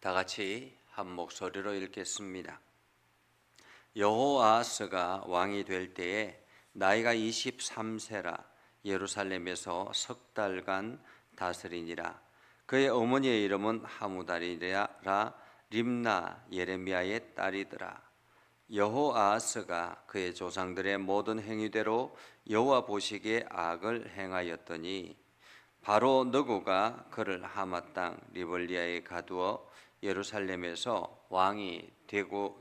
다 같이 한 목소리로 읽겠습니다. 여호아스가 왕이 될 때에 나이가 23세라 예루살렘에서 석 달간 다스리니라. 그의 어머니의 이름은 하무달이라 림나 예레미야의 딸이더라. 여호아스가 그의 조상들의 모든 행위대로 여호와 보시기에 악을 행하였더니 바로 느고가 그를 하맛 땅 리벌리아에 가두어 예루살렘에서 왕이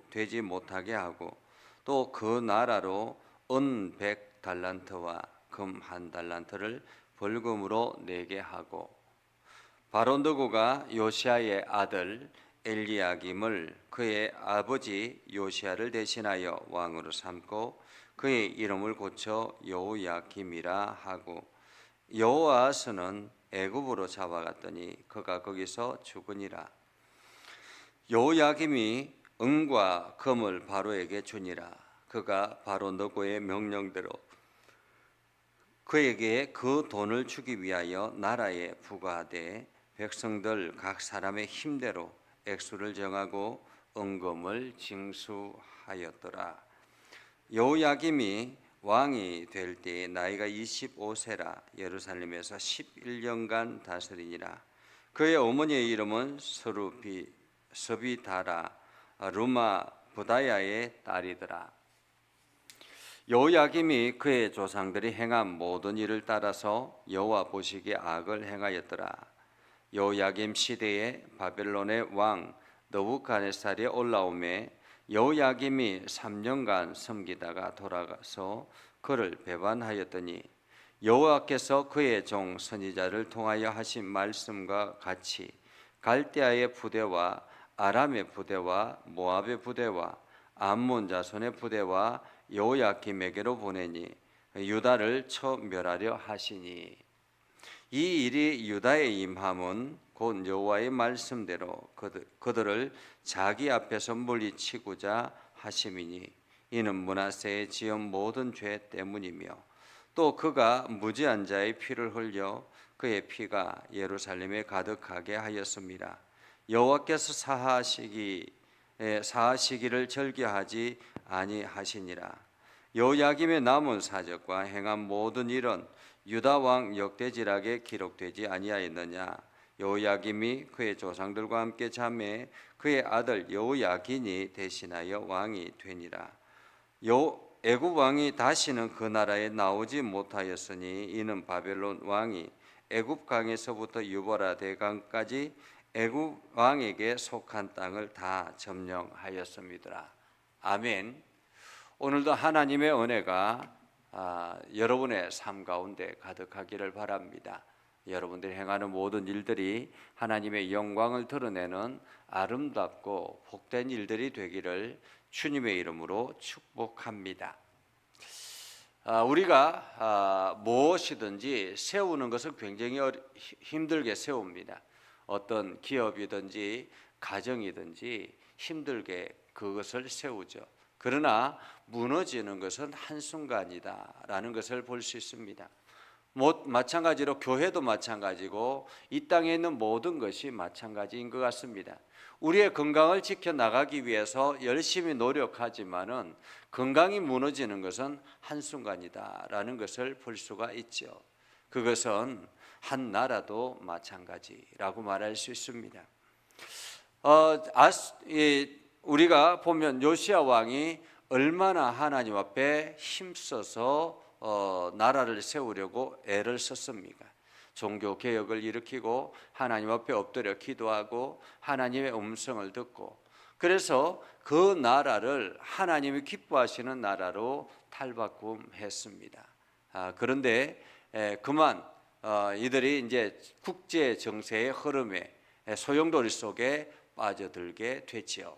되지 못하게 하고 또 그 나라로 은 100달란트와 금 1달란트를 벌금으로 내게 하고 바로 느고가 요시아의 아들 엘리야김을 그의 아버지 요시아를 대신하여 왕으로 삼고 그의 이름을 고쳐 여호야김이라 하고 여호아스는 애굽으로 잡아갔더니 그가 거기서 죽으니라. 여호야김이 은과 금을 바로에게 주니라. 그가 바로 느고의 명령대로 그에게 그 돈을 주기 위하여 나라에 부과하되 백성들 각 사람의 힘대로 액수를 정하고 은금을 징수하였더라. 여호야김이 왕이 될 때에 나이가 25세라 예루살렘에서 11년간 다스리니라. 그의 어머니의 이름은 스비다라 루마 부다야의 딸이더라. 여호야김이 그의 조상들이 행한 모든 일을 따라서 여호와 보시기에 악을 행하였더라. 여호야김 시대에 바벨론의 왕 느부갓네살이 올라오매 여호야김이 3년간 섬기다가 돌아가서 그를 배반하였더니 여호와께서 그의 종 선지자를 통하여 하신 말씀과 같이 갈대아의 부대와 아람의 부대와 모압의 부대와 암몬 자손의 부대와 여호야김에게로 보내니 유다를 멸하려 하시니 이 일이 유다에 임함은 곧 여호와의 말씀대로 그들을 자기 앞에서 물리치고자 하심이니 이는 므낫세의 지은 모든 죄 때문이며 또 그가 무지한 자의 피를 흘려 그의 피가 예루살렘에 가득하게 하였습니다. 여호와께서 사하시기를 절개하지 아니하시니라. 여호야김의 남은 사적과 행한 모든 일은 유다 왕 역대지락에 기록되지 아니하였느냐. 여호야김이 그의 조상들과 함께 잠에 그의 아들 여호야긴이 대신하여 왕이 되니라. 애굽 왕이 다시는 그 나라에 나오지 못하였으니 이는 바벨론 왕이 애굽 강에서부터 유보라 대강까지 애굽 왕에게 속한 땅을 다 점령하였습니다. 아멘. 오늘도 하나님의 은혜가 여러분의 삶 가운데 가득하기를 바랍니다. 여러분들이 행하는 모든 일들이 하나님의 영광을 드러내는 아름답고 복된 일들이 되기를 주님의 이름으로 축복합니다. 우리가 무엇이든지 세우는 것을 굉장히 힘들게 세웁니다. 어떤 기업이든지 가정이든지 힘들게 그것을 세우죠. 그러나 무너지는 것은 한순간이다라는 것을 볼 수 있습니다. 마찬가지로 교회도 마찬가지고 이 땅에 있는 모든 것이 마찬가지인 것 같습니다. 우리의 건강을 지켜나가기 위해서 열심히 노력하지만은 건강이 무너지는 것은 한순간이다라는 것을 볼 수가 있죠. 그것은 한 나라도 마찬가지라고 말할 수 있습니다. 우리가 보면 요시야 왕이 얼마나 하나님 앞에 힘써서 나라를 세우려고 애를 썼습니까? 종교 개혁을 일으키고 하나님 앞에 엎드려 기도하고 하나님의 음성을 듣고 그래서 그 나라를 하나님이 기뻐하시는 나라로 탈바꿈했습니다. 그런데 그만 이들이 이제 국제 정세의 흐름에 소용돌이 속에 빠져들게 됐지요.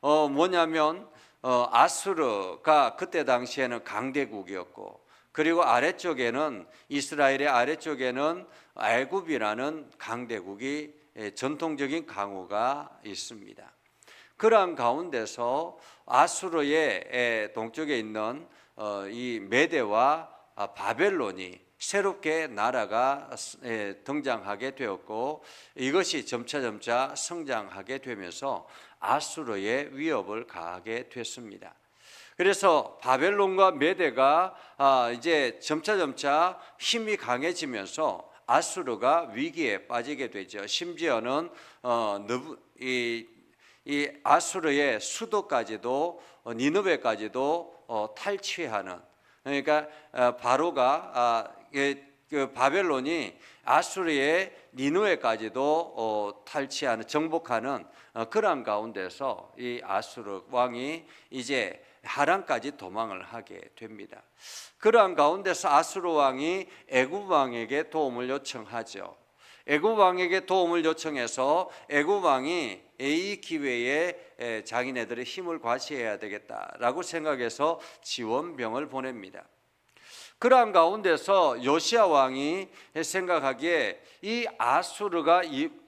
뭐냐면 아수르가 그때 당시에는 강대국이었고 그리고 아래쪽에는 이스라엘의 아래쪽에는 애굽이라는 강대국이 전통적인 강호가 있습니다. 그러한 가운데서 아수르의 동쪽에 있는 이 메대와 바벨론이 새롭게 나라가 등장하게 되었고, 이것이 점차 성장하게 되면서 아수르의 위협을 가하게 됐습니다. 그래서 바벨론과 메대가 이제 점차 힘이 강해지면서 아수르가 위기에 빠지게 되죠. 심지어는 이 아수르의 수도까지도 니느웨까지도 탈취하는, 그러니까 바로가 그 바벨론이 아수르의 니느웨까지도 탈취하는, 정복하는 그런 가운데서 이 아수르 왕이 이제 하란까지 도망을 하게 됩니다. 그러한 가운데서 아수르 왕이 애굽 왕에게 도움을 요청하죠. 애굽 왕에게 도움을 요청해서 애굽 왕이 이 기회에 자기네들의 힘을 과시해야 되겠다라고 생각해서 지원병을 보냅니다. 그러한 가운데서 요시야 왕이 생각하기에 이 아수르가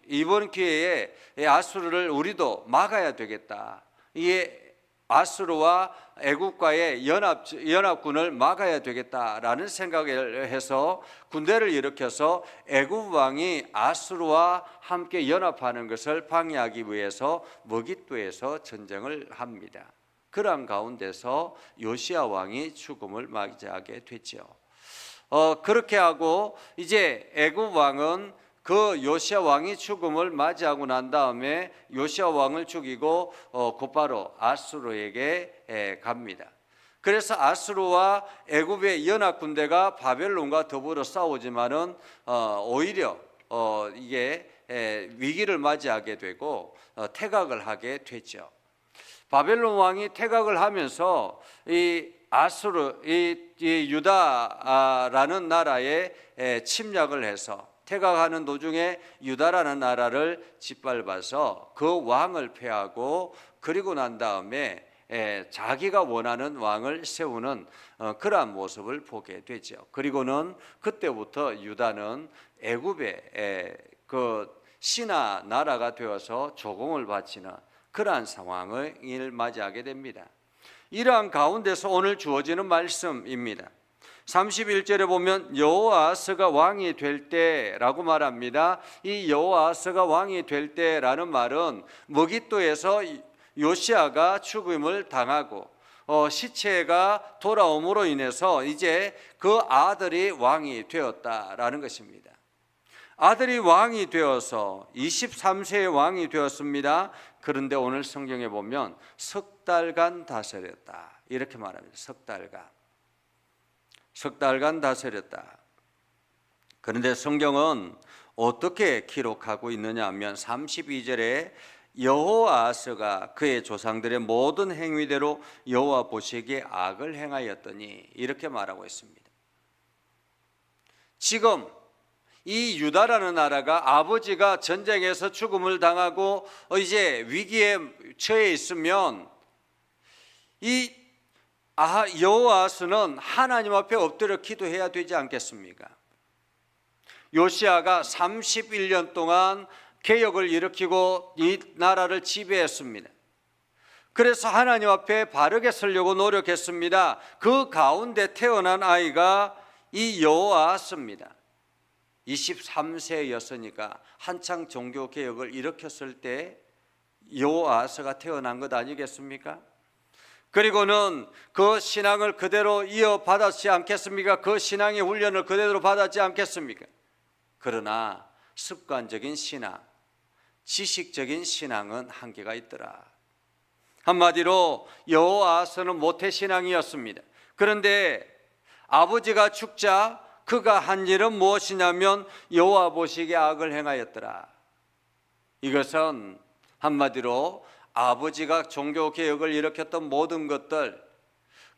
이번 기회에 아수르를 우리도 막아야 되겠다. 이게 아수르와 애굽과의 연합군을 막아야 되겠다라는 생각을 해서 군대를 일으켜서 애굽 왕이 아수르와 함께 연합하는 것을 방해하기 위해서 머깃도에서 전쟁을 합니다. 그러한 가운데서 요시야 왕이 죽음을 맞이하게 됐죠. 그렇게 하고 이제 애굽 왕은 그 요시야 왕이 죽음을 맞이하고 난 다음에 요시야 왕을 죽이고 곧바로 아수르에게 갑니다. 그래서 아수르와 애굽의 연합 군대가 바벨론과 더불어 싸우지만은 오히려 이게 위기를 맞이하게 되고 퇴각을 하게 됐죠. 바벨론 왕이 퇴각을 하면서 이 아수르, 이 유다라는 나라에 침략을 해서 퇴각하는 도중에 유다라는 나라를 짓밟아서 그 왕을 패하고, 그리고 난 다음에 자기가 원하는 왕을 세우는 그러한 모습을 보게 되죠. 그리고는 그때부터 유다는 애굽의 그 신하 나라가 되어서 조공을 바치는 그러한 상황을 맞이하게 됩니다. 이러한 가운데서 오늘 주어지는 말씀입니다. 31절에 보면 여호아스가 왕이 될 때라고 말합니다. 이 여호아스가 왕이 될 때라는 말은 머깃도에서 요시야가 죽음을 당하고 시체가 돌아옴으로 인해서 이제 그 아들이 왕이 되었다라는 것입니다. 아들이 왕이 되어서 23세의 왕이 되었습니다. 그런데 오늘 성경에 보면 석 달간 다스렸다 이렇게 말합니다. 석 달간 다스렸다. 그런데 성경은 어떻게 기록하고 있느냐 하면 32절에 여호아스가 그의 조상들의 모든 행위대로 여호와 보시기에 악을 행하였더니 이렇게 말하고 있습니다. 지금 이 유다라는 나라가 아버지가 전쟁에서 죽음을 당하고 이제 위기에 처해 있으면 이 여호아스는 하나님 앞에 엎드려 기도해야 되지 않겠습니까? 요시야가 31년 동안 개혁을 일으키고 이 나라를 지배했습니다. 그래서 하나님 앞에 바르게 서려고 노력했습니다. 그 가운데 태어난 아이가 이 여호아스입니다. 23세였으니까 한창 종교개혁을 일으켰을 때 여호아스가 태어난 것 아니겠습니까? 그리고는 그 신앙을 그대로 이어받았지 않겠습니까? 그 신앙의 훈련을 그대로 받았지 않겠습니까? 그러나 습관적인 신앙, 지식적인 신앙은 한계가 있더라. 한마디로 여호아스는 모태신앙이었습니다. 그런데 아버지가 죽자 그가 한 일은 무엇이냐면 여호와 보시기에 악을 행하였더라. 이것은 한마디로 아버지가 종교개혁을 일으켰던 모든 것들,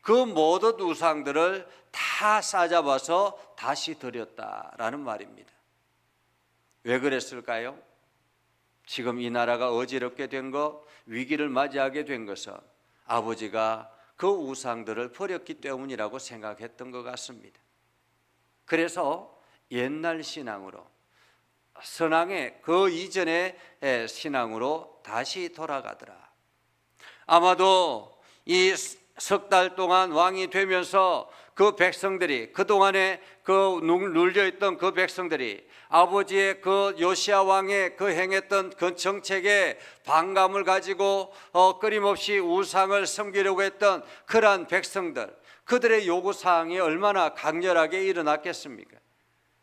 그 모든 우상들을 다 싸잡아서 다시 드렸다라는 말입니다. 왜 그랬을까요? 지금 이 나라가 어지럽게 된 것, 위기를 맞이하게 된 것은 아버지가 그 우상들을 버렸기 때문이라고 생각했던 것 같습니다. 그래서 옛날 신앙으로, 선왕의 그 이전의 신앙으로 다시 돌아가더라. 아마도 이 석 달 동안 왕이 되면서 그 백성들이, 그동안에 그 눌려있던 그 백성들이 아버지의 그 요시야 왕의 그 행했던 그 정책에 반감을 가지고 끊임없이 우상을 섬기려고 했던 그러한 백성들, 그들의 요구사항이 얼마나 강렬하게 일어났겠습니까?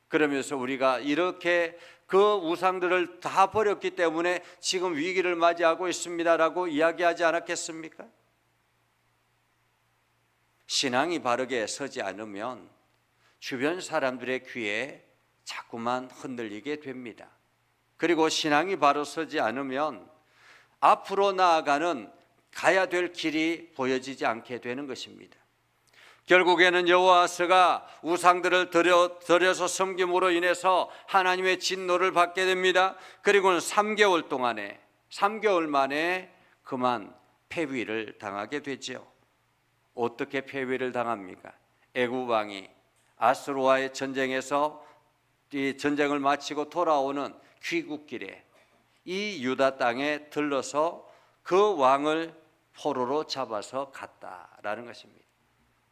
그러면서 우리가 이렇게 그 우상들을 다 버렸기 때문에 지금 위기를 맞이하고 있습니다라고 이야기하지 않았겠습니까? 신앙이 바르게 서지 않으면 주변 사람들의 귀에 자꾸만 흔들리게 됩니다. 그리고 신앙이 바로 서지 않으면 앞으로 나아가는 가야 될 길이 보여지지 않게 되는 것입니다. 결국에는 여호와스가 우상들을 들여서 섬김으로 인해서 하나님의 진노를 받게 됩니다. 그리고는 3개월 만에 그만 패위를 당하게 되죠. 어떻게 패위를 당합니까? 애굽 왕이 아수르와의 전쟁에서 이 전쟁을 마치고 돌아오는 귀국길에 이 유다 땅에 들러서 그 왕을 포로로 잡아서 갔다라는 것입니다.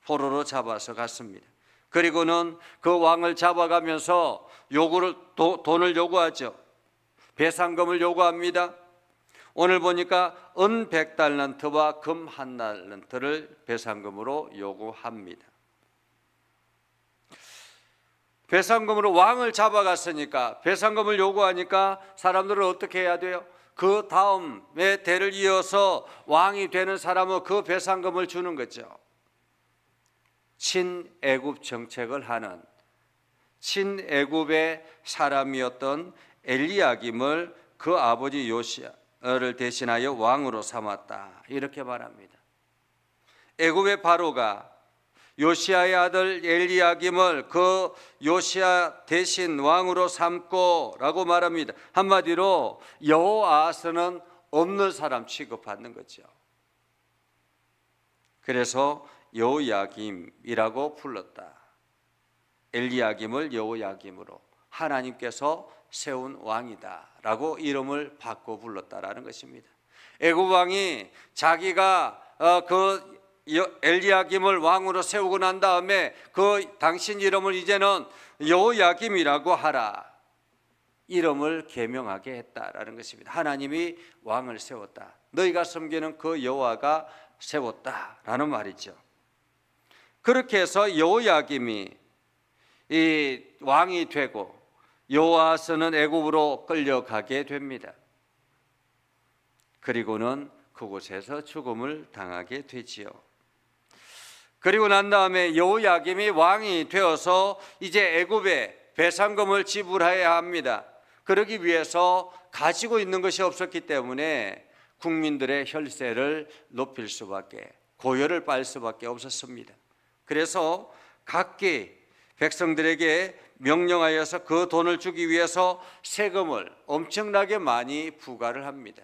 포로로 잡아서 갔습니다. 그리고는 그 왕을 잡아가면서 돈을 요구하죠. 배상금을 요구합니다. 오늘 보니까 은 100달란트와 금 1달란트를 배상금으로 요구합니다. 배상금으로 왕을 잡아갔으니까 배상금을 요구하니까 사람들은 어떻게 해야 돼요? 그 다음에 대를 이어서 왕이 되는 사람은 그 배상금을 주는 거죠. 친애굽 정책을 하는 친애굽의 사람이었던 엘리야김을 그 아버지 요시야를 대신하여 왕으로 삼았다, 이렇게 말합니다. 애굽의 바로가 요시야의 아들 엘리야김을 그 요시야 대신 왕으로 삼고 라고 말합니다. 한마디로 여호아하스는 없는 사람 취급받는 거죠. 그래서 여호야김이라고 불렀다. 엘리야김을 여호야김으로 하나님께서 세운 왕이다 라고 이름을 바꿔 불렀다라는 것입니다. 애굽 왕이 자기가 그 엘리야김을 왕으로 세우고 난 다음에 그 당신 이름을 이제는 여호야김이라고 하라, 이름을 개명하게 했다라는 것입니다. 하나님이 왕을 세웠다, 너희가 섬기는 그 여호와가 세웠다라는 말이죠. 그렇게 해서 여호야김이 이 왕이 되고 여호아스는 애굽으로 끌려가게 됩니다. 그리고는 그곳에서 죽음을 당하게 되지요. 그리고 난 다음에 여호야김이 왕이 되어서 이제 애굽에 배상금을 지불해야 합니다. 그러기 위해서 가지고 있는 것이 없었기 때문에 국민들의 혈세를 높일 수밖에, 고열을 빨 수밖에 없었습니다. 그래서 각기 백성들에게 명령하여서 그 돈을 주기 위해서 세금을 엄청나게 많이 부과를 합니다.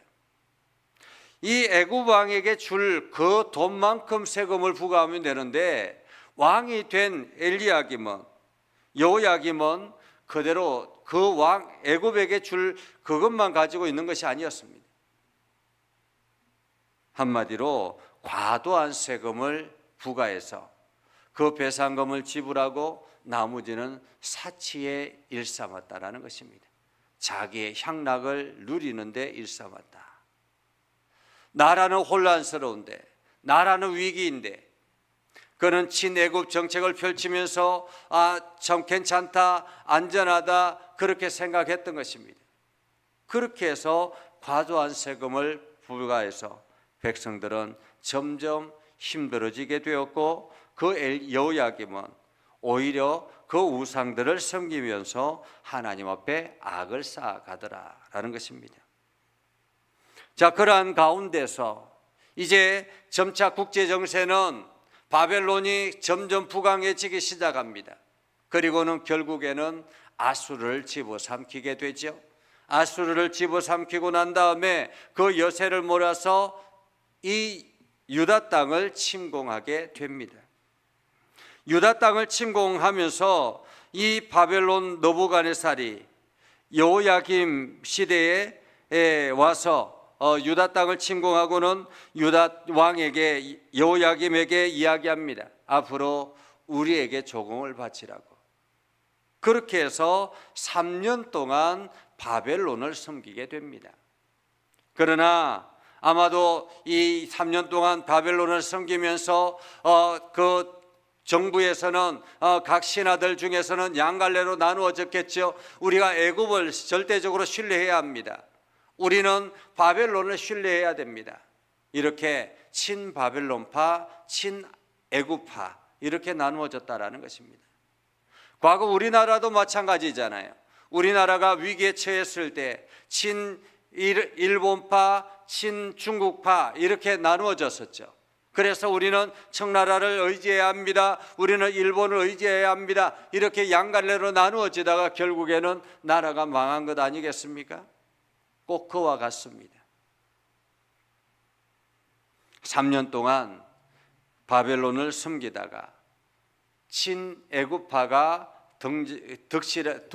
이 애굽 왕에게 줄 그 돈만큼 세금을 부과하면 되는데 왕이 된 엘리야김은, 여호야김은 그대로 그 왕 애굽에게 줄 그것만 가지고 있는 것이 아니었습니다. 한마디로 과도한 세금을 부과해서 그 배상금을 지불하고 나머지는 사치에 일삼았다라는 것입니다. 자기의 향락을 누리는 데 일삼았다. 나라는 혼란스러운데, 나라는 위기인데 그는 친애굽 정책을 펼치면서 참 괜찮다, 안전하다 그렇게 생각했던 것입니다. 그렇게 해서 과도한 세금을 부과해서 백성들은 점점 힘들어지게 되었고 그 여호야김은 오히려 그 우상들을 섬기면서 하나님 앞에 악을 쌓아가더라라는 것입니다. 자, 그러한 가운데서 이제 점차 국제 정세는 바벨론이 점점 부강해지기 시작합니다. 그리고는 결국에는 아수르를 집어삼키게 되죠. 아수르를 집어삼키고 난 다음에 그 여세를 몰아서 이 유다 땅을 침공하게 됩니다. 유다 땅을 침공하면서 이 바벨론 느부갓네살이 여호야김 시대에 와서 유다 땅을 침공하고는 유다 왕에게, 여호야김에게 이야기합니다. 앞으로 우리에게 조공을 바치라고. 그렇게 해서 3년 동안 바벨론을 섬기게 됩니다. 그러나 아마도 이 3년 동안 바벨론을 섬기면서 그 정부에서는 각 신하들 중에서는 양갈래로 나누어졌겠죠. 우리가 애굽을 절대적으로 신뢰해야 합니다. 우리는 바벨론을 신뢰해야 됩니다. 이렇게 친바벨론파, 친애굽파 이렇게 나누어졌다라는 것입니다. 과거 우리나라도 마찬가지잖아요. 우리나라가 위기에 처했을 때 친일본파, 친중국파 이렇게 나누어졌었죠. 그래서 우리는 청나라를 의지해야 합니다. 우리는 일본을 의지해야 합니다. 이렇게 양갈래로 나누어지다가 결국에는 나라가 망한 것 아니겠습니까? 꼭 그와 같습니다. 3년 동안 바벨론을 섬기다가 친애굽파가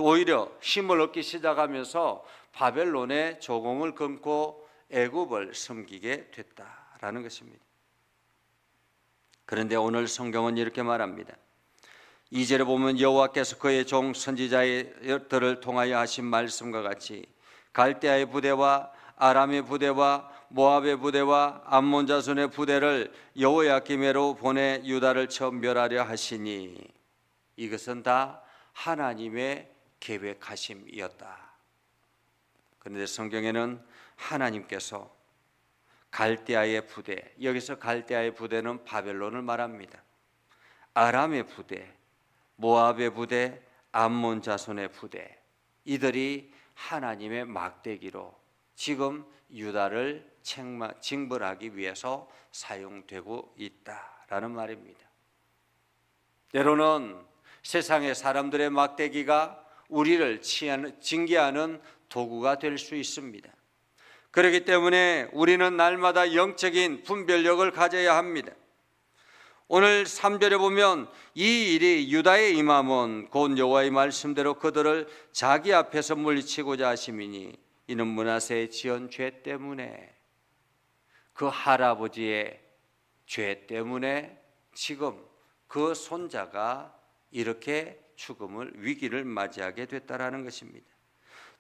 오히려 힘을 얻기 시작하면서 바벨론의 조공을 끊고 애굽을 섬기게 됐다라는 것입니다. 그런데 오늘 성경은 이렇게 말합니다. 2절에 보면 여호와께서 그의 종 선지자들을 통하여 하신 말씀과 같이 갈대아의 부대와 아람의 부대와 모압의 부대와 암몬 자손의 부대를 여호야김에로 보내 유다를 처음 멸하려 하시니 이것은 다 하나님의 계획하심이었다. 그런데 성경에는 하나님께서 갈대아의 부대, 여기서 갈대아의 부대는 바벨론을 말합니다. 아람의 부대, 모압의 부대, 암몬 자손의 부대, 이들이 하나님의 막대기로 지금 유다를 징벌하기 위해서 사용되고 있다라는 말입니다. 때로는 세상의 사람들의 막대기가 우리를 징계하는 도구가 될 수 있습니다. 그렇기 때문에 우리는 날마다 영적인 분별력을 가져야 합니다. 오늘 3절에 보면 이 일이 유다의 임함은 곧 여호와의 말씀대로 그들을 자기 앞에서 물리치고자 하심이니 이는 므낫세의 지은 죄 때문에, 그 할아버지의 죄 때문에 지금 그 손자가 이렇게 죽음을, 위기를 맞이하게 됐다라는 것입니다.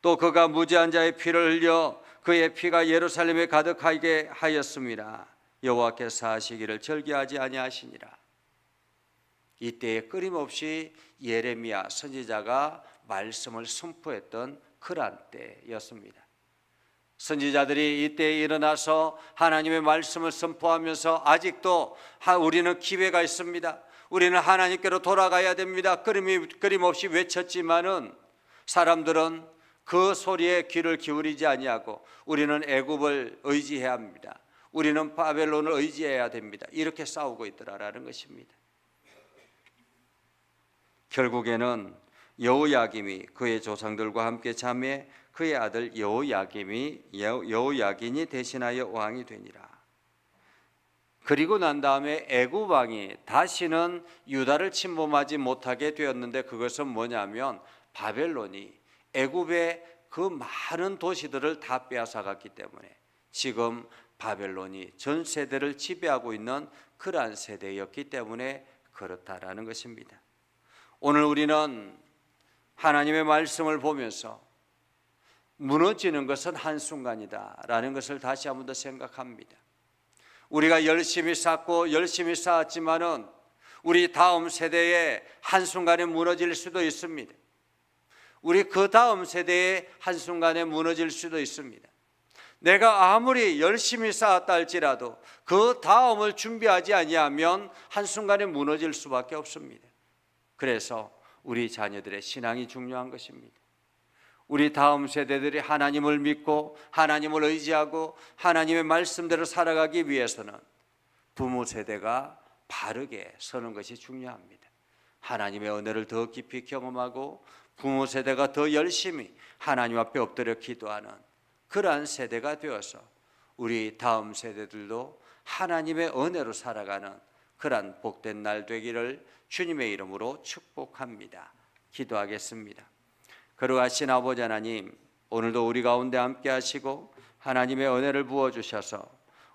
또 그가 무죄한 자의 피를 흘려 그의 피가 예루살렘에 가득하게 하였습니다. 여호와께서 하시기를 절개하지 아니하시니라. 이때에 끊임없이 예레미야 선지자가 말씀을 선포했던 그러한 때였습니다. 선지자들이 이때에 일어나서 하나님의 말씀을 선포하면서 아직도 우리는 기회가 있습니다. 우리는 하나님께로 돌아가야 됩니다. 끊임없이 외쳤지만은 사람들은 그 소리에 귀를 기울이지 아니하고 우리는 애굽을 의지해야 합니다. 우리는 바벨론을 의지해야 됩니다. 이렇게 싸우고 있더라라는 것입니다. 결국에는 여호야김이 그의 조상들과 함께 잠에 그의 아들 여호야긴이 대신하여 왕이 되니라. 그리고 난 다음에 애굽 왕이 다시는 유다를 침범하지 못하게 되었는데, 그것은 뭐냐면 바벨론이 애굽의 그 많은 도시들을 다 빼앗아갔기 때문에 지금 바벨론이 전 세대를 지배하고 있는 그러한 세대였기 때문에 그렇다라는 것입니다. 오늘 우리는 하나님의 말씀을 보면서 무너지는 것은 한순간이다라는 것을 다시 한 번 더 생각합니다. 우리가 열심히 쌓고 열심히 쌓았지만은 우리 다음 세대에 한순간에 무너질 수도 있습니다. 우리 그 다음 세대에 한순간에 무너질 수도 있습니다. 내가 아무리 열심히 쌓았다 할지라도 그 다음을 준비하지 아니하면 한순간에 무너질 수밖에 없습니다. 그래서 우리 자녀들의 신앙이 중요한 것입니다. 우리 다음 세대들이 하나님을 믿고 하나님을 의지하고 하나님의 말씀대로 살아가기 위해서는 부모 세대가 바르게 서는 것이 중요합니다. 하나님의 은혜를 더 깊이 경험하고 부모 세대가 더 열심히 하나님 앞에 엎드려 기도하는 그러한 세대가 되어서 우리 다음 세대들도 하나님의 은혜로 살아가는 그러한 복된 날 되기를 주님의 이름으로 축복합니다. 기도하겠습니다. 거룩하신 아버지 하나님, 오늘도 우리 가운데 함께 하시고 하나님의 은혜를 부어주셔서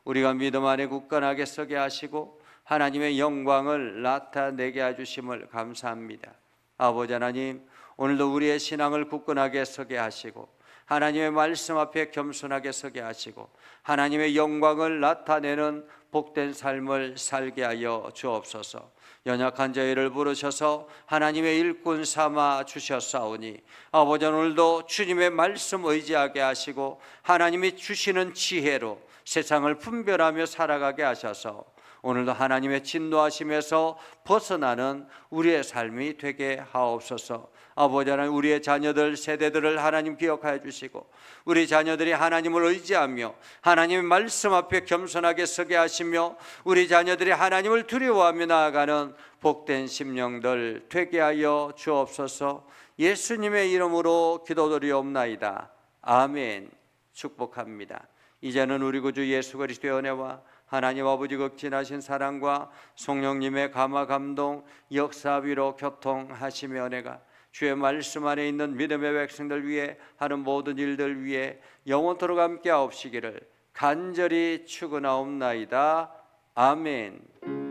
우리가 믿음 안에 굳건하게 서게 하시고 하나님의 영광을 나타내게 해주심을 감사합니다. 아버지 하나님, 오늘도 우리의 신앙을 굳건하게 서게 하시고 하나님의 말씀 앞에 겸손하게 서게 하시고 하나님의 영광을 나타내는 복된 삶을 살게 하여 주옵소서. 연약한 저희를 부르셔서 하나님의 일꾼 삼아 주셨사오니 아버지 오늘도 주님의 말씀 의지하게 하시고 하나님이 주시는 지혜로 세상을 분별하며 살아가게 하셔서 오늘도 하나님의 진노하심에서 벗어나는 우리의 삶이 되게 하옵소서. 아버지 하나님, 우리의 자녀들 세대들을 하나님 기억하여 주시고 우리 자녀들이 하나님을 의지하며 하나님의 말씀 앞에 겸손하게 서게 하시며 우리 자녀들이 하나님을 두려워하며 나아가는 복된 심령들 되게 하여 주옵소서. 예수님의 이름으로 기도드리옵나이다. 아멘. 축복합니다. 이제는 우리 구주 예수 그리스도의 은혜와 하나님 아버지 극진하신 사랑과 성령님의 감화 감동 역사 위로 교통하시며 은혜가 주의 말씀 안에 있는 믿음의 백성들 위해 하는 모든 일들 위해 영원토록 함께 하옵시기를 간절히 축원하옵나이다. 아멘.